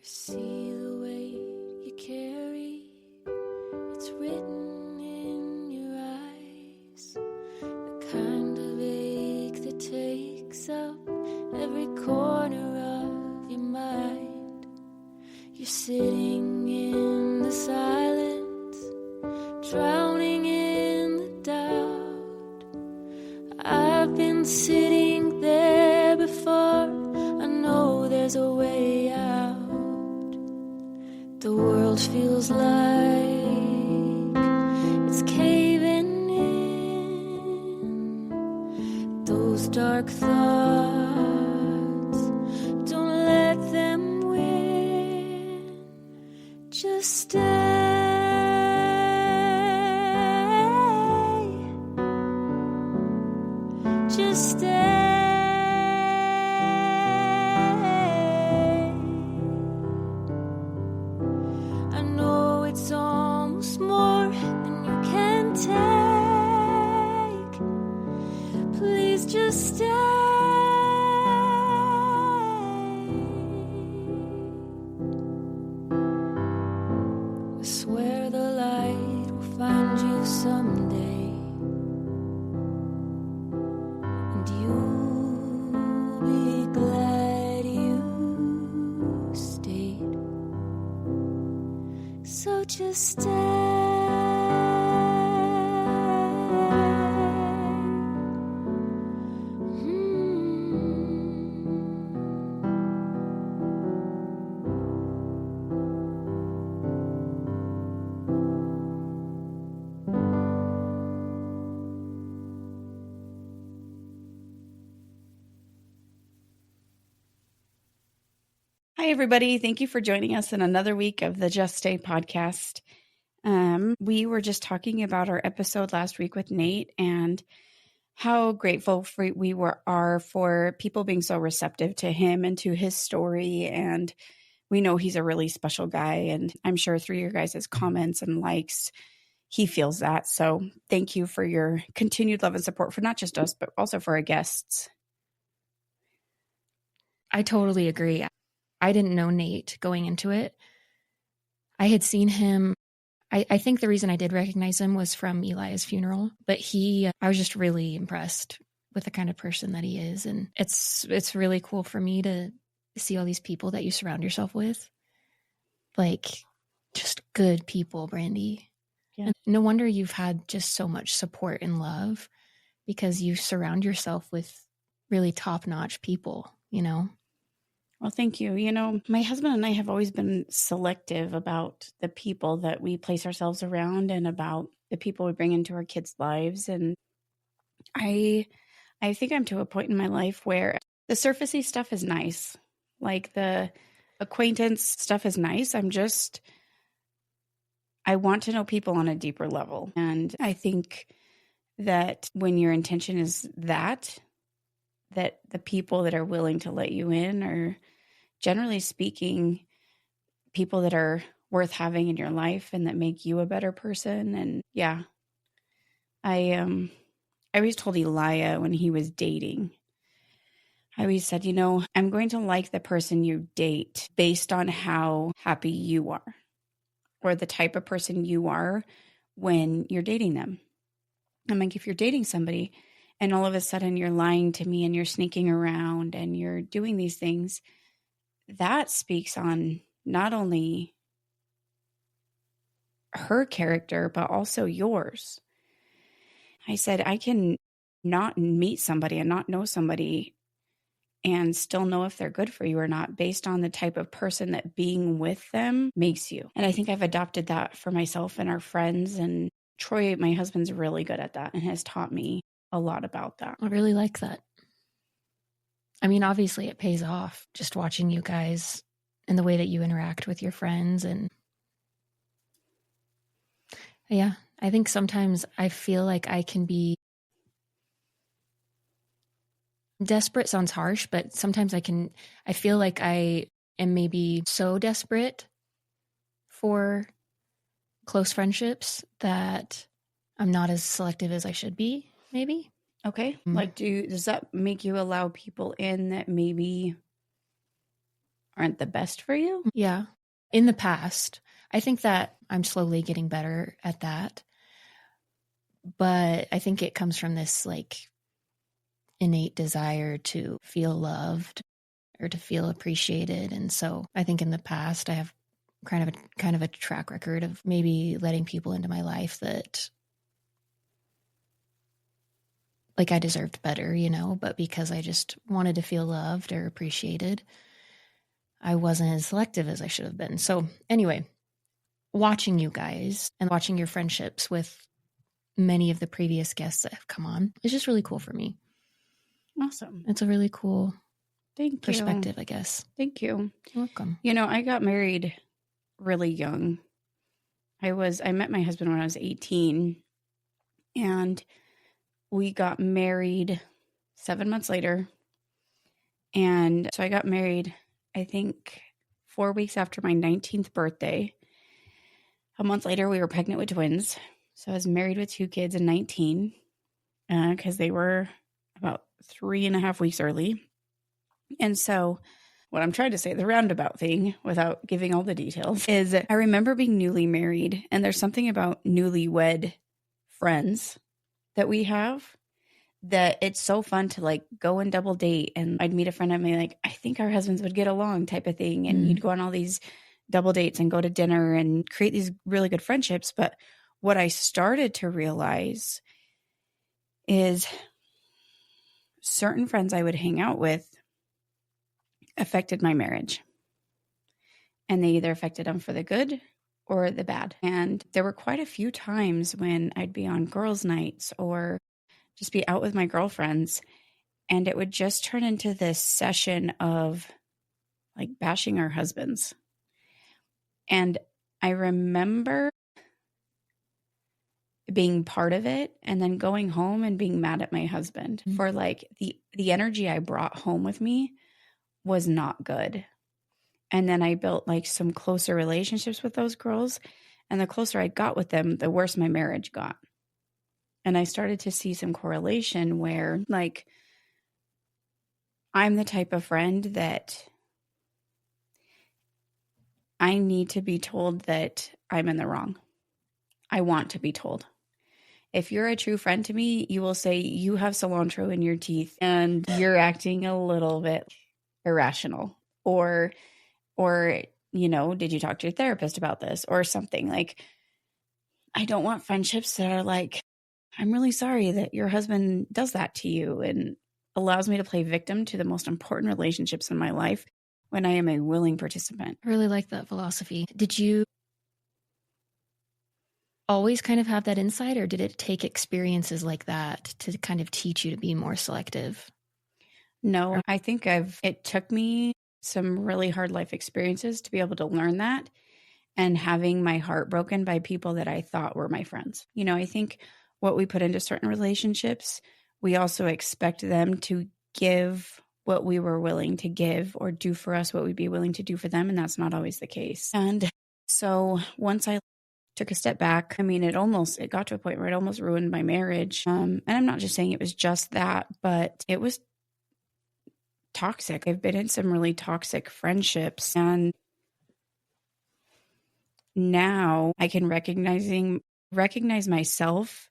See the weight you carry, it's written in your eyes. The kind of ache that takes up every corner of your mind. You're sitting in the silence, drowning in the doubt. I've been sitting there before, I know there's a way out. The world feels like it's caving in. Those dark thoughts, don't let them win. Just stay. Just stay. I know it's almost more than you can take. Please just stay. I swear the light will find you someday. And you'll be glad you stayed. So just stay. Hi, everybody. Thank you for joining us in another week of the Just Stay podcast. We were just talking about our episode last week with Nate and how grateful we are for people being so receptive to him and to his story. And we know he's a really special guy. And I'm sure through your guys' comments and likes, he feels that. So thank you for your continued love and support for not just us, but also for our guests. I totally agree. I didn't know Nate going into it. I had seen him. I think the reason I did recognize him was from Eli's funeral, but I was just really impressed with the kind of person that he is. And it's really cool for me to see all these people that you surround yourself with. Like, just good people, Brandy. Yeah. And no wonder you've had just so much support and love, because you surround yourself with really top-notch people, you know? Well, thank you. You know, my husband and I have always been selective about the people that we place ourselves around and about the people we bring into our kids' lives. And I think I'm to a point in my life where the surfacey stuff is nice. Like the acquaintance stuff is nice. I want to know people on a deeper level. And I think that when your intention is that the people that are willing to let you in are, generally speaking, people that are worth having in your life and that make you a better person. And yeah, I always told Elia when he was dating, I always said, I'm going to like the person you date based on how happy you are or the type of person you are when you're dating them. I'm like, if you're dating somebody and all of a sudden you're lying to me and you're sneaking around and you're doing these things, that speaks on not only her character, but also yours. I said, I can not meet somebody and not know somebody and still know if they're good for you or not based on the type of person that being with them makes you. And I think I've adopted that for myself and our friends. And Troy, my husband's really good at that and has taught me a lot about that. I really like that. I mean, obviously it pays off just watching you guys and the way that you interact with your friends. And yeah, I think sometimes I feel like I can be desperate. Sounds harsh, but sometimes I feel like I am maybe so desperate for close friendships that I'm not as selective as I should be, maybe. Okay. Like, does that make you allow people in that maybe aren't the best for you. Yeah. In the past, I think that I'm slowly getting better at that. But I think it comes from this like innate desire to feel loved or to feel appreciated. And so I think in the past I have kind of a track record of maybe letting people into my life that like I deserved better, you know, but because I just wanted to feel loved or appreciated, I wasn't as selective as I should have been. So anyway, watching you guys and watching your friendships with many of the previous guests that have come on is just really cool for me. Awesome. It's a really cool Thank perspective, you. I guess. Thank you. You're welcome. You know, I got married really young. I met my husband when I was 18, and we got married 7 months later. And so I got married, I think 4 weeks after my 19th birthday. A month later, we were pregnant with twins. So I was married with 2 kids in 19 because they were about 3.5 weeks early. And so what I'm trying to say, the roundabout thing, without giving all the details, is I remember being newly married, and there's something about newlywed friends that we have that it's so fun to like go and double date. And I'd meet a friend of mine, like, I think our husbands would get along type of thing. And you'd go on all these double dates and go to dinner and create these really good friendships. But what I started to realize is certain friends I would hang out with affected my marriage. And they either affected them for the good or the bad. And there were quite a few times when I'd be on girls' nights or just be out with my girlfriends, and it would just turn into this session of like bashing our husbands. And I remember being part of it and then going home and being mad at my husband for like the energy I brought home with me was not good. And then I built like some closer relationships with those girls. And the closer I got with them, the worse my marriage got. And I started to see some correlation where like I'm the type of friend that I need to be told that I'm in the wrong. I want to be told. If you're a true friend to me, you will say you have cilantro in your teeth and you're acting a little bit irrational, or you know, did you talk to your therapist about this or something? Like, I don't want friendships that are like, I'm really sorry that your husband does that to you, and allows me to play victim to the most important relationships in my life when I am a willing participant. I really like that philosophy. Did you always kind of have that insight, or did it take experiences like that to kind of teach you to be more selective? No, I think it took me some really hard life experiences to be able to learn that, and having my heart broken by people that I thought were my friends. You know, I think what we put into certain relationships, we also expect them to give what we were willing to give, or do for us what we'd be willing to do for them. And that's not always the case. And so once I took a step back, I mean, it got to a point where it almost ruined my marriage. And I'm not just saying it was just that, but it was toxic. I've been in some really toxic friendships, and now I can recognize myself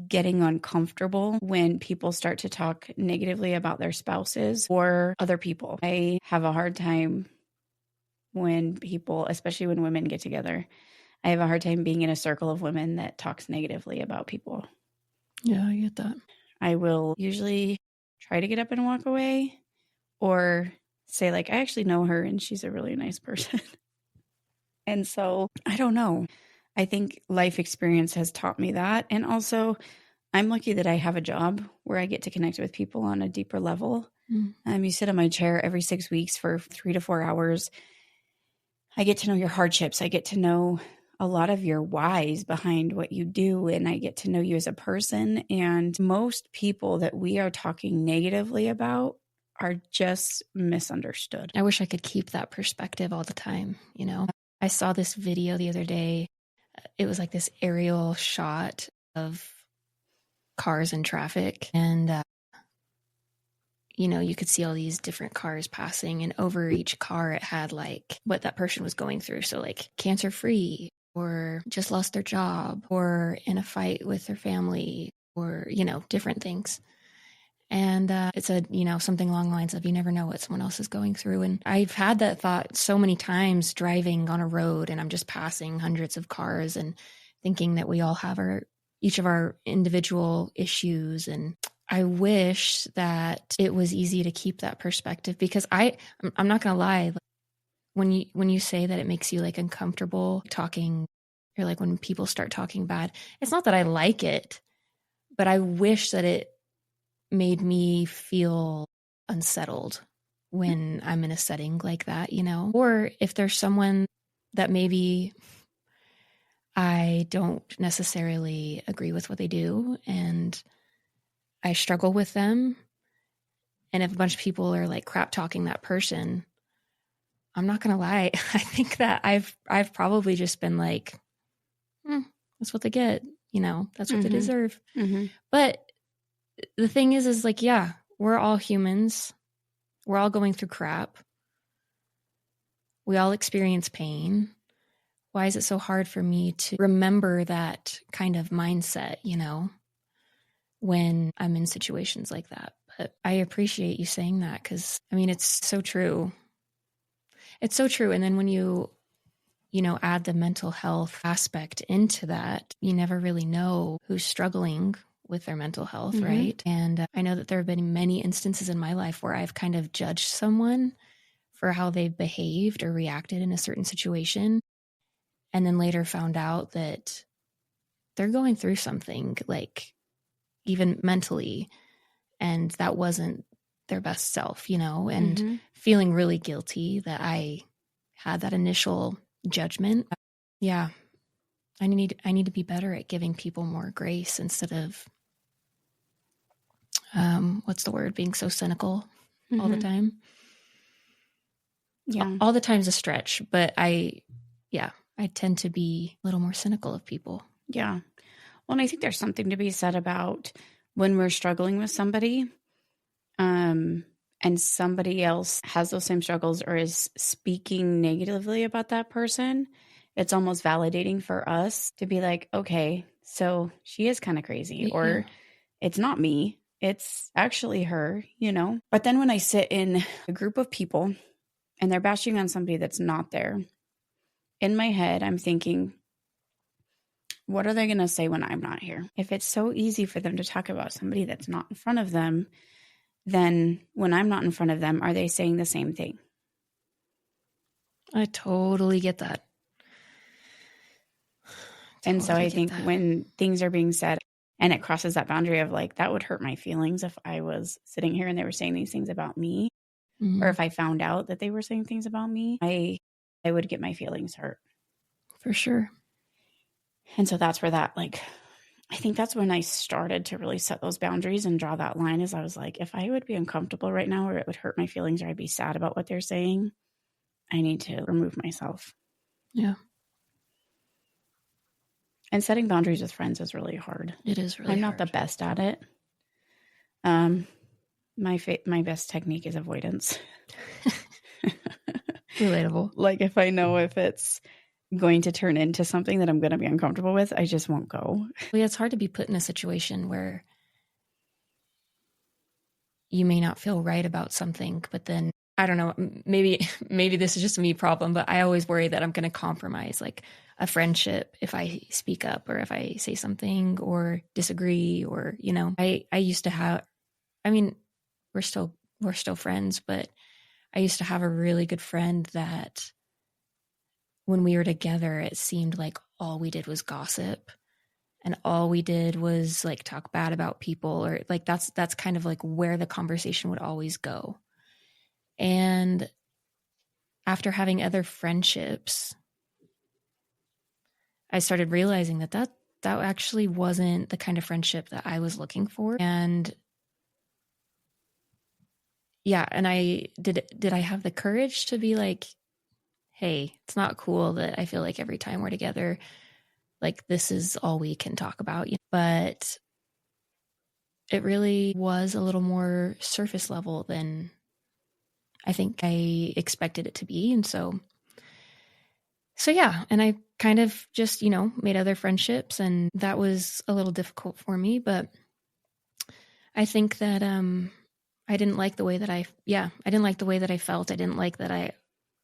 getting uncomfortable when people start to talk negatively about their spouses or other people. I have a hard time when people, especially when women get together, I have a hard time being in a circle of women that talks negatively about people. Yeah, I get that. I will usually try to get up and walk away, or say like, I actually know her and she's a really nice person. And so I don't know. I think life experience has taught me that. And also, I'm lucky that I have a job where I get to connect with people on a deeper level. You sit in my chair every 6 weeks for 3 to 4 hours. I get to know your hardships. I get to know a lot of your whys behind what you do, and I get to know you as a person. And most people that we are talking negatively about are just misunderstood. I wish I could keep that perspective all the time. You know, I saw this video the other day. It was like this aerial shot of cars and traffic. And, you could see all these different cars passing, and over each car it had like what that person was going through. So like cancer free, or just lost their job, or in a fight with their family, or, different things. And it said, something along the lines of, you never know what someone else is going through. And I've had that thought so many times driving on a road, and I'm just passing hundreds of cars and thinking that we all have each of our individual issues. And I wish that it was easy to keep that perspective, because I'm not going to lie. When you say that it makes you like uncomfortable talking, or like when people start talking bad, it's not that I like it, but I wish that it made me feel unsettled when I'm in a setting like that, or if there's someone that maybe I don't necessarily agree with what they do and I struggle with them. And if a bunch of people are like crap talking that person, I'm not going to lie. I think that I've probably just been like, that's what they get, that's what they deserve. Mm-hmm. But the thing is like, yeah, we're all humans. We're all going through crap. We all experience pain. Why is it so hard for me to remember that kind of mindset, when I'm in situations like that? But I appreciate you saying that, because, it's so true. It's so true. And then when you add the mental health aspect into that, you never really know who's struggling with their mental health, right? And I know that there have been many instances in my life where I've kind of judged someone for how they've behaved or reacted in a certain situation, and then later found out that they're going through something, like even mentally, and that wasn't their best self, and feeling really guilty that I had that initial judgment. Yeah. I need to be better at giving people more grace instead of what's the word? Being so cynical all the time. Yeah. All the time's a stretch, but I tend to be a little more cynical of people. Yeah. Well, and I think there's something to be said about when we're struggling with somebody, and somebody else has those same struggles or is speaking negatively about that person. It's almost validating for us to be like, okay, so she is kind of crazy, or it's not me, it's actually her, But then when I sit in a group of people and they're bashing on somebody that's not there, in my head, I'm thinking, what are they going to say when I'm not here? If it's so easy for them to talk about somebody that's not in front of them, then when I'm not in front of them, are they saying the same thing? I totally get that. And so I think when things are being said and it crosses that boundary of like, that would hurt my feelings if I was sitting here and they were saying these things about me, or if I found out that they were saying things about me, I would get my feelings hurt. For sure. And so that's where that, like, I think that's when I started to really set those boundaries and draw that line, is I was like, if I would be uncomfortable right now, or it would hurt my feelings, or I'd be sad about what they're saying, I need to remove myself. Yeah. And setting boundaries with friends is really hard. It is really hard. I'm not the best at it. My best technique is avoidance. Relatable. Like if I know if it's going to turn into something that I'm going to be uncomfortable with, I just won't go. Well, yeah, it's hard to be put in a situation where you may not feel right about something, but then I don't know, maybe this is just a me problem, but I always worry that I'm going to compromise like a friendship if I speak up, or if I say something or disagree, or, I used to have, we're still friends, but I used to have a really good friend that when we were together, it seemed like all we did was gossip, and all we did was like talk bad about people, or like that's kind of like where the conversation would always go. And after having other friendships, I started realizing that actually wasn't the kind of friendship that I was looking for. And yeah, and I did I have the courage to be like, hey, it's not cool that I feel like every time we're together, like this is all we can talk about. But it really was a little more surface level than I think I expected it to be. And so yeah, and I kind of just, made other friendships, and that was a little difficult for me, but I think that I didn't like the way that I didn't like the way that I felt. I didn't like that I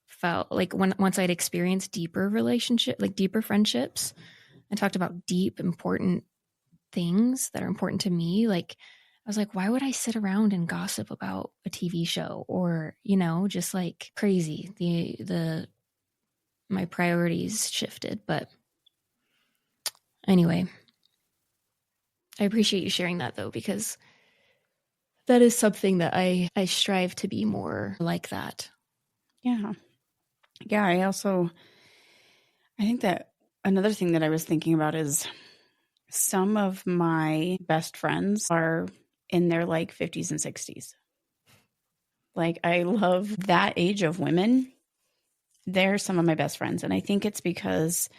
felt like once I'd experienced deeper deeper friendships and talked about deep, important things that are important to me, like I was like, why would I sit around and gossip about a TV show or, just like crazy. My priorities shifted. But anyway, I appreciate you sharing that though, because that is something that I strive to be more like that. Yeah. Yeah. I think that another thing that I was thinking about is some of my best friends are in their like 50s and 60s. Like, I love that age of women. They're some of my best friends. And I think it's because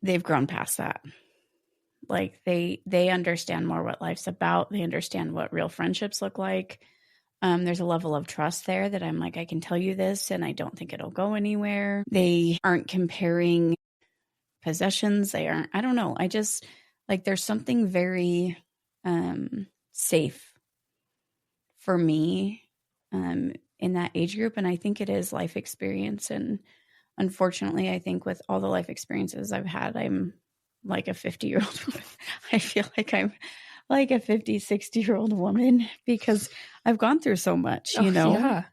they've grown past that. Like, they understand more what life's about. They understand what real friendships look like. There's a level of trust there that I'm like, I can tell you this and I don't think it'll go anywhere. They aren't comparing possessions. I don't know. I just like, there's something very safe for me in that age group. And I think it is life experience. And unfortunately, I think with all the life experiences I've had, I'm like a 50-year-old woman. I feel like I'm like a 50, 60-year-old woman because I've gone through so much, Yeah.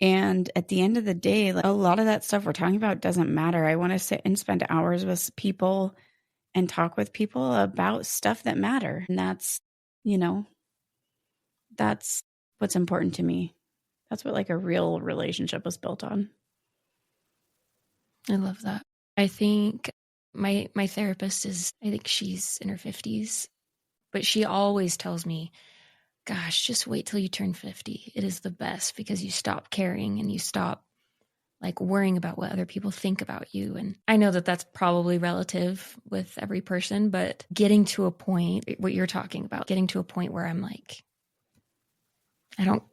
And at the end of the day, like, a lot of that stuff we're talking about doesn't matter. I want to sit and spend hours with people and talk with people about stuff that matter. And that's what's important to me. That's what like a real relationship was built on. I love that. I think my therapist I think she's in her 50s, but she always tells me, gosh, just wait till you turn 50. It is the best because you stop caring and you stop like worrying about what other people think about you. And I know that that's probably relative with every person, but getting to a point, what you're talking about, getting to a point where I'm like, I don't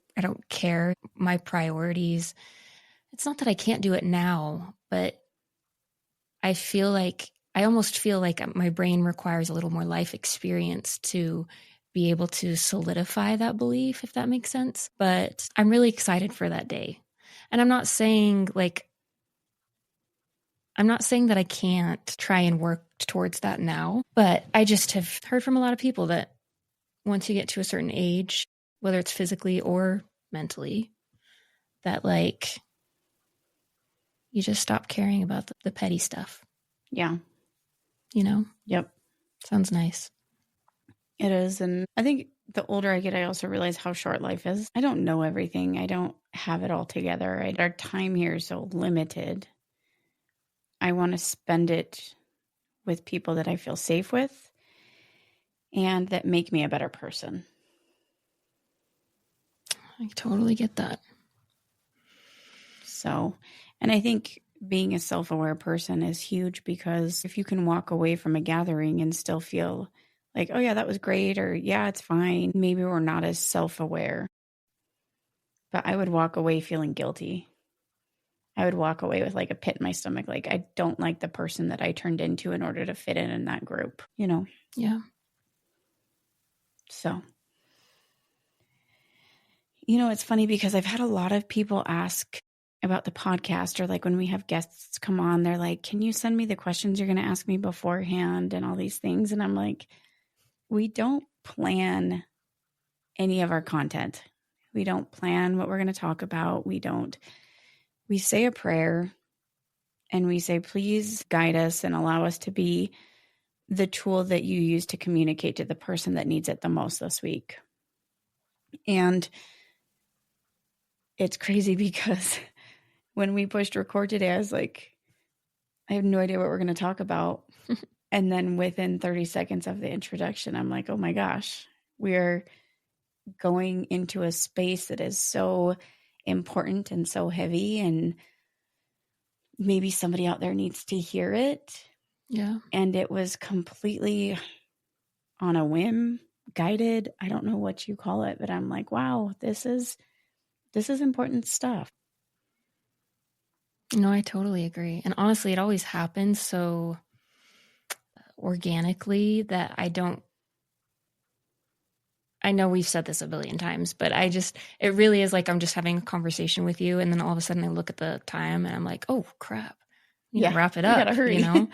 care my priorities. It's not that I can't do it now, but I almost feel like my brain requires a little more life experience to be able to solidify that belief, if that makes sense. But I'm really excited for that day. And I'm not saying that I can't try and work towards that now, but I just have heard from a lot of people that once you get to a certain age, whether it's physically or mentally, that like you just stop caring about the petty stuff. Yeah. Yep. Sounds nice. It is. And I think the older I get, I also realize how short life is. I don't know everything. I don't have it all together. Our time here is so limited. I want to spend it with people that I feel safe with and that make me a better person. I totally get that. So, and I think being a self-aware person is huge because if you can walk away from a gathering and still feel like, oh yeah, that was great, or yeah, it's fine. Maybe we're not as self-aware. But I would walk away feeling guilty. I would walk away with like a pit in my stomach. Like, I don't like the person that I turned into in order to fit in that group, Yeah. So, it's funny because I've had a lot of people ask about the podcast, or like when we have guests come on, they're like, can you send me the questions you're going to ask me beforehand and all these things? And I'm like, we don't plan any of our content. We don't plan what we're going to talk about. We say a prayer and we say, please guide us and allow us to be the tool that you use to communicate to the person that needs it the most this week. And it's crazy because when we pushed record today, I was like, I have no idea what we're going to talk about. And then within 30 seconds of the introduction, I'm like, oh my gosh, we're going into a space that is so important and so heavy. And maybe somebody out there needs to hear it. Yeah. And it was completely on a whim. guided. I don't know what you call it, but I'm like, wow, this is important stuff. No, I totally agree. And honestly, it always happens so organically that I know we've said this a billion times, but it really is like I'm just having a conversation with you. And then all of a sudden I look at the time and I'm like, oh crap, you Yeah, wrap it we up, gotta hurry. you know?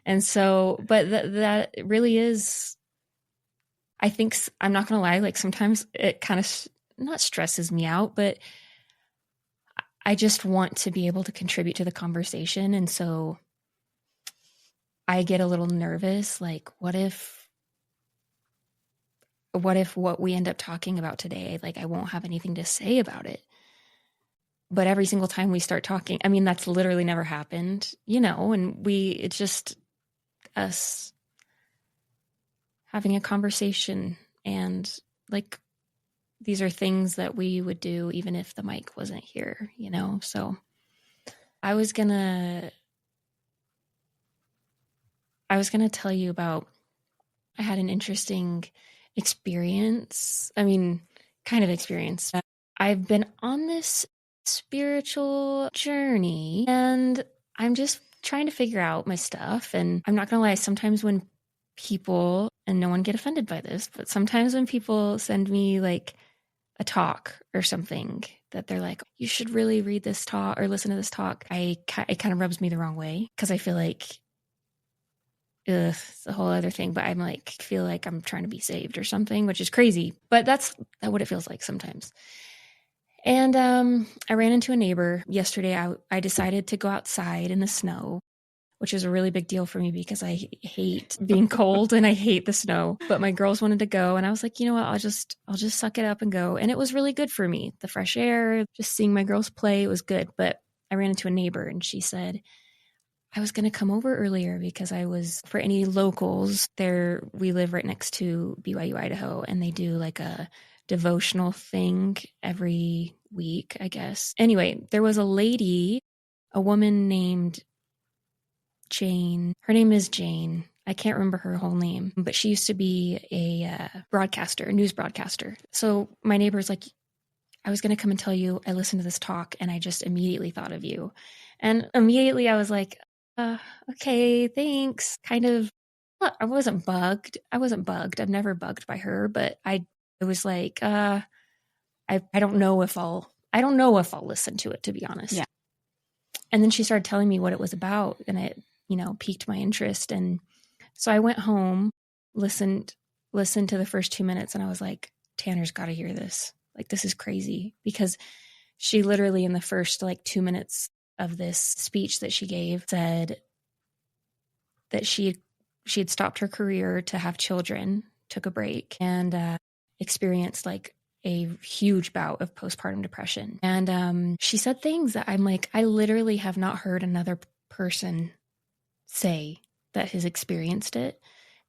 And so, but that really is, I think, I'm not going to lie, like sometimes it kind of not stresses me out, but I just want to be able to contribute to the conversation. And so I get a little nervous, like, what if what we end up talking about today, like I won't have anything to say about it. But every single time we start talking, I mean, that's literally never happened, you know, and it's just us having a conversation. And like, these are things that we would do even if the mic wasn't here, you know? So I was gonna tell you about, I had an interesting experience. I mean, kind of experience. I've been on this spiritual journey and I'm just trying to figure out my stuff. And I'm not going to lie, sometimes when people, and no one get offended by this, but sometimes when people send me like a talk or something that they're like, you should really read this talk or listen to this talk, it kind of rubs me the wrong way because I feel like, ugh, it's a whole other thing, but I'm like, feel like I'm trying to be saved or something, which is crazy, but that's what it feels like sometimes. And I ran into a neighbor yesterday. I decided to go outside in the snow, which is a really big deal for me because I hate being cold and I hate the snow. But my girls wanted to go, and I was like, you know what? I'll just suck it up and go. And it was really good for me. The fresh air, just seeing my girls play, it was good. But I ran into a neighbor, and she said, I was going to come over earlier because for any locals there, we live right next to BYU, Idaho, and they do like a devotional thing every week, I guess. Anyway, there was a woman named Jane. Her name is Jane. I can't remember her whole name, but she used to be a news broadcaster. So my neighbor's like, I was going to come and tell you I listened to this talk and I just immediately thought of you. And immediately I was like, okay, thanks. Kind of, I wasn't bugged. I've never bugged by her, but I was like, I don't know if I'll listen to it, to be honest. Yeah. And then she started telling me what it was about, and it, piqued my interest. And so I went home, listened to the first 2 minutes, and I was like, Tanner's got to hear this. Like, this is crazy, because she literally in the first like 2 minutes of this speech that she gave said that she had stopped her career to have children, took a break, and experienced like a huge bout of postpartum depression. And she said things that I'm like, I literally have not heard another person say that has experienced it.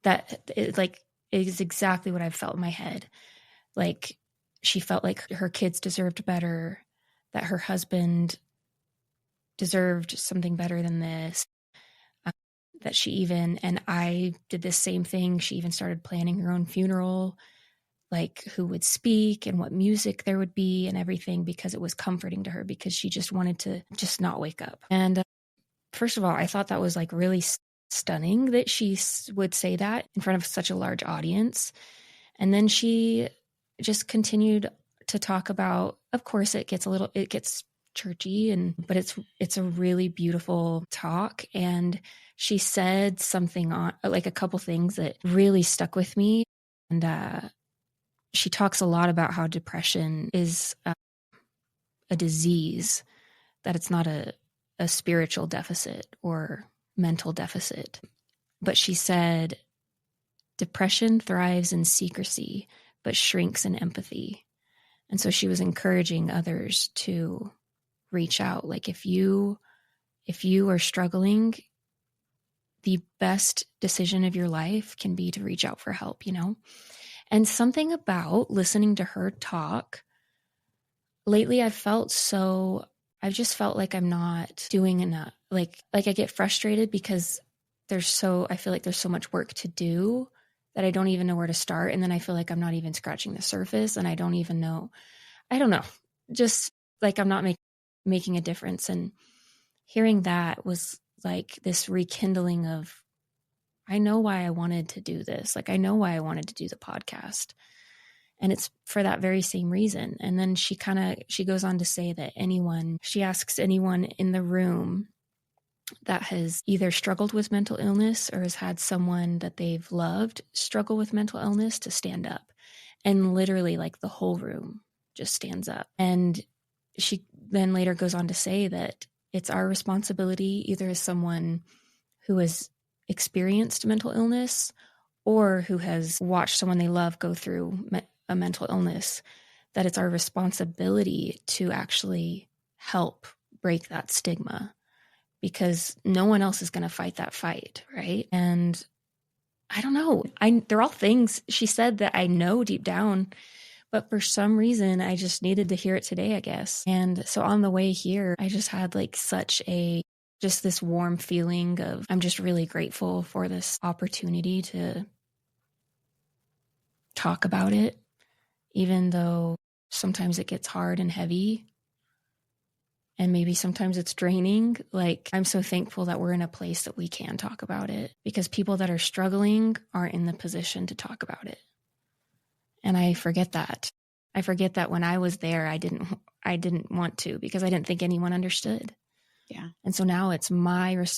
That it, like, is exactly what I've felt in my head. Like, she felt like her kids deserved better, that her husband deserved something better than this. And I did this same thing. She even started planning her own funeral, like who would speak and what music there would be and everything, because it was comforting to her, because she just wanted to just not wake up. And first of all, I thought that was like really stunning that she would say that in front of such a large audience. And then she just continued to talk about, of course, it gets churchy, but it's a really beautiful talk. And she said something on like a couple things that really stuck with me. And she talks a lot about how depression is a disease, that it's not a spiritual deficit or mental deficit. But she said, depression thrives in secrecy, but shrinks in empathy. And so she was encouraging others to reach out. Like, if you are struggling, the best decision of your life can be to reach out for help, And something about listening to her talk lately, I've just felt like I'm not doing enough. Like I get frustrated because I feel like there's so much work to do that I don't even know where to start. And then I feel like I'm not even scratching the surface, and I don't know, just like I'm not making a difference. And hearing that was like this rekindling of, I know why I wanted to do this. Like, I know why I wanted to do the podcast. And it's for that very same reason. And then she goes on to say that she asks anyone in the room that has either struggled with mental illness or has had someone that they've loved struggle with mental illness to stand up. And literally, like, the whole room just stands up. And she then later goes on to say that it's our responsibility, either as someone who has experienced mental illness or who has watched someone they love go through a mental illness, that it's our responsibility to actually help break that stigma, because no one else is going to fight that fight, right? And I don't know. They're all things she said that I know deep down, but for some reason I just needed to hear it today, I guess. And so on the way here, I just had like just this warm feeling of, I'm just really grateful for this opportunity to talk about it, even though sometimes it gets hard and heavy. And maybe sometimes it's draining. Like, I'm so thankful that we're in a place that we can talk about it, because people that are struggling aren't in the position to talk about it. And I forget that. I forget that when I was there, I didn't want to, because I didn't think anyone understood. Yeah. And so now it's not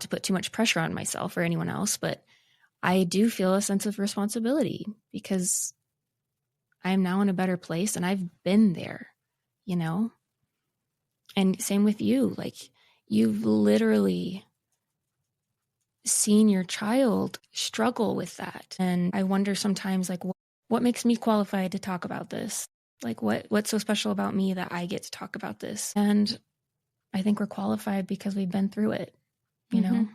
to put too much pressure on myself or anyone else, but I do feel a sense of responsibility, because I am now in a better place and I've been there, you know? And same with you. Like, you've literally seen your child struggle with that. And I wonder sometimes, like, what makes me qualified to talk about this? Like, what's so special about me that I get to talk about this? And I think we're qualified because we've been through it, you know?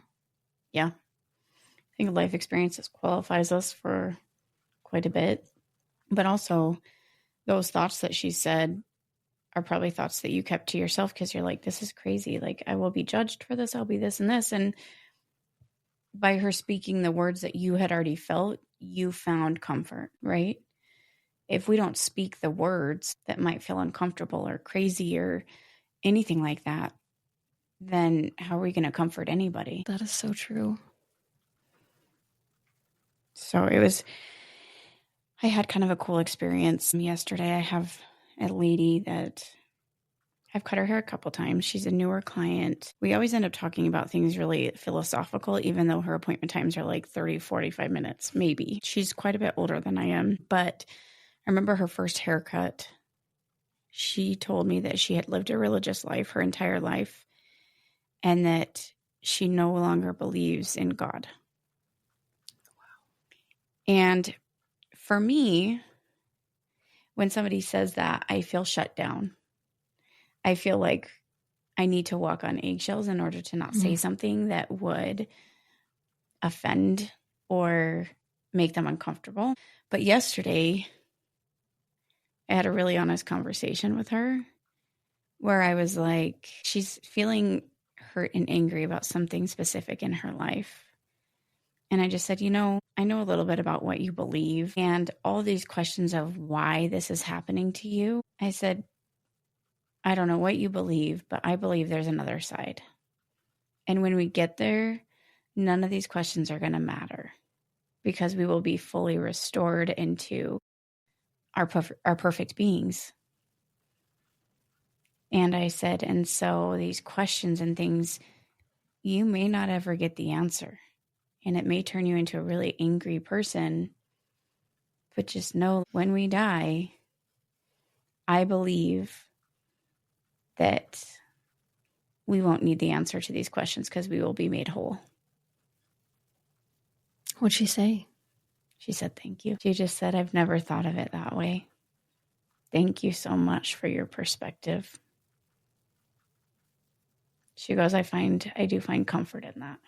Yeah. I think life experiences qualifies us for quite a bit. But also, those thoughts that she said are probably thoughts that you kept to yourself, because you're like, this is crazy. Like, I will be judged for this. I'll be this and this. And by her speaking the words that you had already felt, you found comfort, right? If we don't speak the words that might feel uncomfortable or crazy or anything like that, then how are we going to comfort anybody? That is so true. So I had kind of a cool experience yesterday. I have a lady that I've cut her hair a couple times. She's a newer client. We always end up talking about things really philosophical, even though her appointment times are like 30, 45 minutes, maybe. She's quite a bit older than I am. But I remember her first haircut. She told me that she had lived a religious life her entire life, and that she no longer believes in God. And for me, when somebody says that, I feel shut down. I feel like I need to walk on eggshells in order to not say something that would offend or make them uncomfortable. But yesterday, I had a really honest conversation with her where I was like, she's feeling hurt and angry about something specific in her life. And I just said, I know a little bit about what you believe and all these questions of why this is happening to you. I said, I don't know what you believe, but I believe there's another side. And when we get there, none of these questions are going to matter, because we will be fully restored into our perfect beings. And I said, and so these questions and things, you may not ever get the answer. And it may turn you into a really angry person. But just know, when we die, I believe that we won't need the answer to these questions, because we will be made whole. What'd she say? She said, thank you. She just said, I've never thought of it that way. Thank you so much for your perspective. She goes, I do find comfort in that.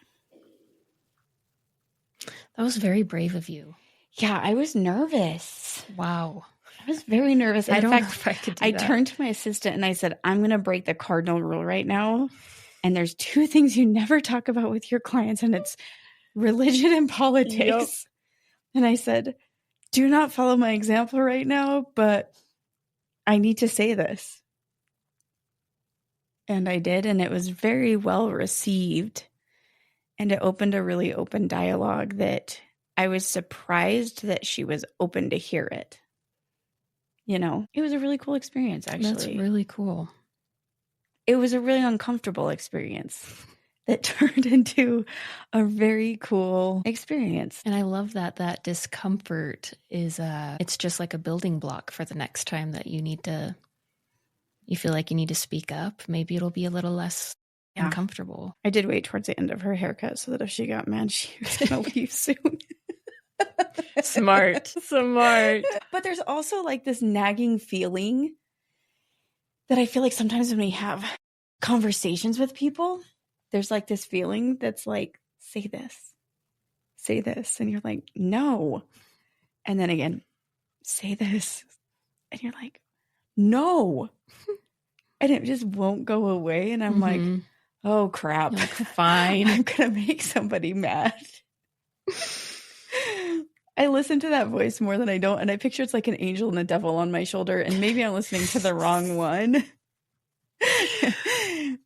That was very brave of you. Yeah, I was nervous. Wow. I was very nervous. And I don't in fact, know if I could do I that. turned to my assistant and I said, I'm going to break the cardinal rule right now. And there's two things you never talk about with your clients, and it's religion and politics. And I said, do not follow my example right now, but I need to say this. And I did, and it was very well received. And it opened a really open dialogue that I was surprised that she was open to hear it. You know, it was a really cool experience, actually. That's really cool. It was a really uncomfortable experience that turned into a very cool experience. And I love that discomfort is it's just like a building block for the next time that you feel like you need to speak up. Maybe it'll be a little less uncomfortable. I did wait towards the end of her haircut so that if she got mad, she was going to leave soon. Smart. But there's also like this nagging feeling that I feel like sometimes when we have conversations with people, there's like this feeling that's like, say this. And you're like, no. And then again, say this. And you're like, no. And it just won't go away. And I'm like, oh crap. You're like, fine. I'm going to make somebody mad. I listen to that voice more than I don't. And I picture it's like an angel and a devil on my shoulder. And maybe I'm listening to the wrong one.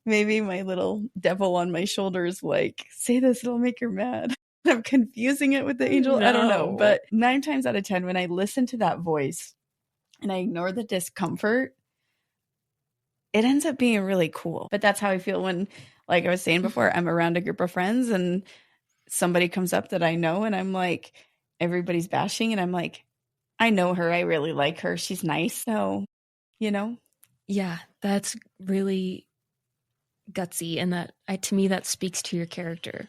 Maybe my little devil on my shoulder is like, say this, it'll make her mad. I'm confusing it with the angel. No. I don't know. But 9 times out of 10, when I listen to that voice and I ignore the discomfort, it ends up being really cool. But that's how I feel when, like I was saying before, I'm around a group of friends and somebody comes up that I know and I'm like, everybody's bashing and I'm like, I know her. I really like her. She's nice. So, you know. Yeah, that's really gutsy. And that, to me, that speaks to your character.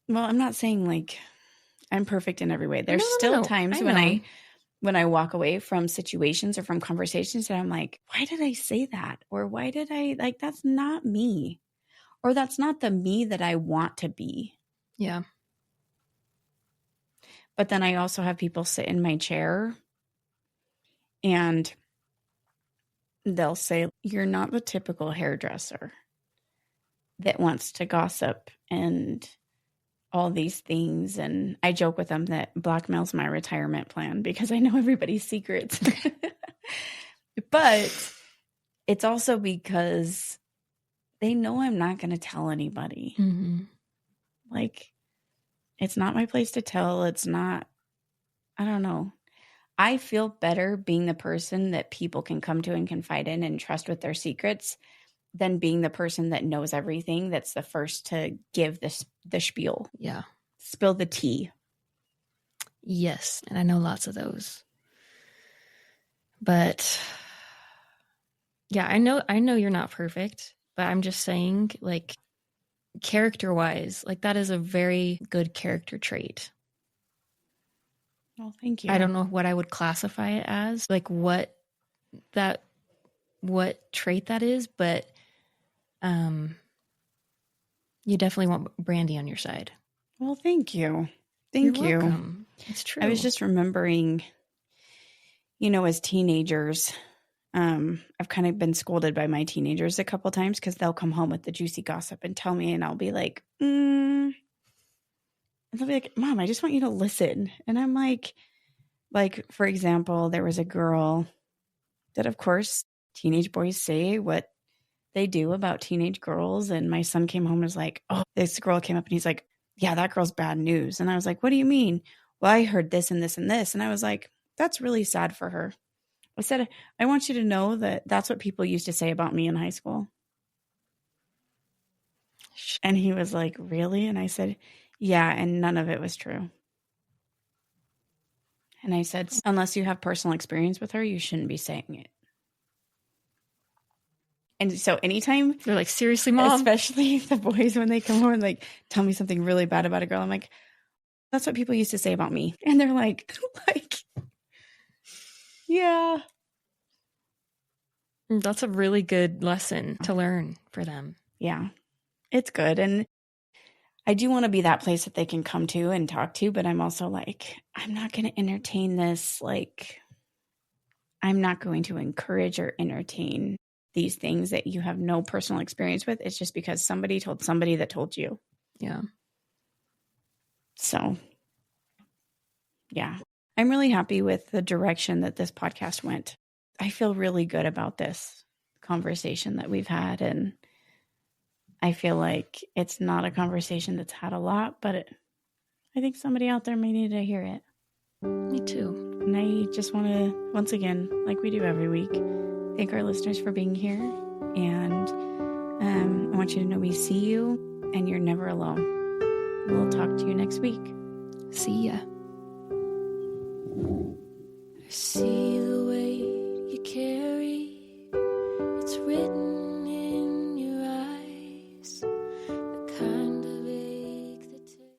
Well, I'm not saying like I'm perfect in every way. There's No, still times I when I walk away from situations or from conversations and I'm like, why did I say that? Or why did I, like, that's not me. Or that's not the me that I want to be. Yeah. But then I also have people sit in my chair and they'll say, you're not the typical hairdresser that wants to gossip and all these things. And I joke with them that blackmail's my retirement plan because I know everybody's secrets. But it's also because they know I'm not going to tell anybody. Mm-hmm. Like, it's not my place to tell. It's not, I don't know. I feel better being the person that people can come to and confide in and trust with their secrets than being the person that knows everything that's the first to give the spiel. Yeah. Spill the tea. Yes. And I know lots of those. But yeah, I know you're not perfect, but I'm just saying, like, character-wise, like, that is a very good character trait. Well, thank you. I don't know what I would classify it as, like what trait that is, but you definitely want Brandy on your side. Well, thank you. Thank You're you. Welcome. It's true. I was just remembering, as teenagers, I've kind of been scolded by my teenagers a couple times because they'll come home with the juicy gossip and tell me, and I'll be like, and they'll be like, Mom, I just want you to listen. And I'm like, for example, there was a girl that, of course, teenage boys say what they do about teenage girls. And my son came home and was like, oh, this girl came up and he's like, yeah, that girl's bad news. And I was like, what do you mean? Well, I heard this and this and this. And I was like, that's really sad for her. I said, I want you to know that that's what people used to say about me in high school. And he was like, really? And I said, yeah, and none of it was true. And I said, unless you have personal experience with her, you shouldn't be saying it. And so anytime you're like, seriously, Mom, especially the boys, when they come home and like tell me something really bad about a girl, I'm like, that's what people used to say about me. And they're like, yeah. That's a really good lesson to learn for them. Yeah, it's good. And I do want to be that place that they can come to and talk to, but I'm also like, I'm not going to entertain this. Like, I'm not going to encourage or entertain these things that you have no personal experience with. It's just because somebody told somebody that told you. Yeah. So Yeah. I'm really happy with the direction that this podcast went. I feel really good about this conversation that we've had. And I feel like it's not a conversation that's had a lot, but I think somebody out there may need to hear it. Me too. And I just want to, once again, like we do every week, thank our listeners for being here. And I want you to know we see you and you're never alone. We'll talk to you next week. See ya. I see